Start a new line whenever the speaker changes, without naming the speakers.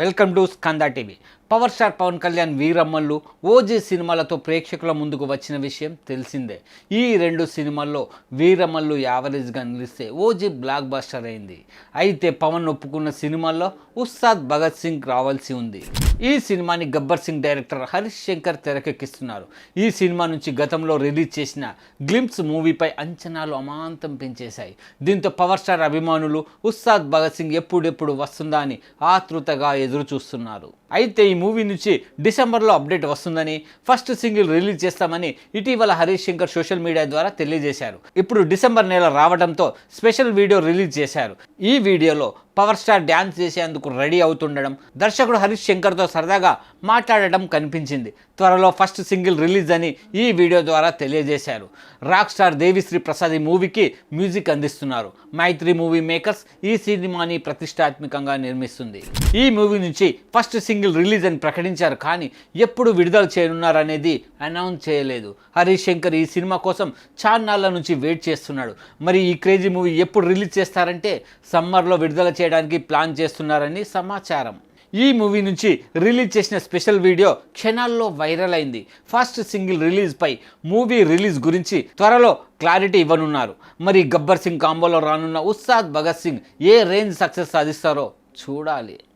Welcome to Skanda TV. Power star Pawan Kalyan Veeramallu OG సినిమాలతో ప్రేక్షకుల ముందుకు వచ్చిన విషయం తెలిసిందే. ఈ రెండు సినిమాల్లో వీరమ్మలు యావరేజ్గా నిలిస్తే ఓజీ బ్లాక్ బస్టర్ అయింది. అయితే పవన్ ఒప్పుకున్న సినిమాల్లో ఉస్తాద్ భగత్ సింగ్ రావాల్సి ఉంది. ఈ సినిమాని గబ్బర్ సింగ్ డైరెక్టర్ హరీష్ శంకర్ తెరకెక్కిస్తున్నారు. ఈ సినిమా నుంచి గతంలో రిలీజ్ చేసిన గ్లింప్స్ మూవీపై అంచనాలు అమాంతం పెంచేశాయి. దీంతో పవర్ స్టార్ అభిమానులు ఉస్తాద్ భగత్ సింగ్ ఎప్పుడెప్పుడు వస్తుందా అని ఆతృతగా ఎదురు చూస్తున్నారు. అయితే ఈ మూవీ నుంచి డిసెంబర్లో అప్డేట్ వస్తుందని, ఫస్ట్ సింగిల్ రిలీజ్ చేస్తామని ఇటీవల హరీష్ శంకర్ సోషల్ మీడియా ద్వారా తెలియజేశారు. ఇప్పుడు డిసెంబర్ నెల రావడంతో స్పెషల్ వీడియో రిలీజ్ చేశారు. ఈ వీడియోలో పవర్ స్టార్ డ్యాన్స్ చేసేందుకు రెడీ అవుతుండడం, దర్శకుడు హరీష్ శంకర్తో సరదాగా మాట్లాడడం కనిపించింది. త్వరలో ఫస్ట్ సింగిల్ రిలీజ్ అని ఈ వీడియో ద్వారా తెలియజేశారు. రాక్ స్టార్ దేవిశ్రీ ప్రసాద్ ఈ మూవీకి మ్యూజిక్ అందిస్తున్నారు. మైత్రి మూవీ మేకర్స్ ఈ సినిమాని ప్రతిష్టాత్మకంగా నిర్మిస్తుంది. ఈ మూవీ నుంచి ఫస్ట్ సింగిల్ రిలీజ్ అని ప్రకటించారు, కానీ ఎప్పుడు విడుదల చేయనున్నారనేది అనౌన్స్ చేయలేదు. హరీష్ శంకర్ ఈ సినిమా కోసం చాన్నాళ్ళ నుంచి వెయిట్ చేస్తున్నాడు. మరి ఈ క్రేజీ మూవీ ఎప్పుడు రిలీజ్ చేస్తారంటే సమ్మర్లో విడుదల చేయడానికి ప్లాన్ చేస్తున్నారని సమాచారం. ఈ మూవీ నుంచి రిలీజ్ చేసిన స్పెషల్ వీడియో క్షణాల్లో వైరల్ అయింది. ఫస్ట్ సింగిల్ రిలీజ్పై మూవీ రిలీజ్ గురించి త్వరలో క్లారిటీ ఇవ్వనున్నారు. మరి గబ్బర్ సింగ్ కాంబోలో రానున్న ఉస్తాద్ భగత్ సింగ్ ఏ రేంజ్ సక్సెస్ సాధిస్తారో చూడాలి.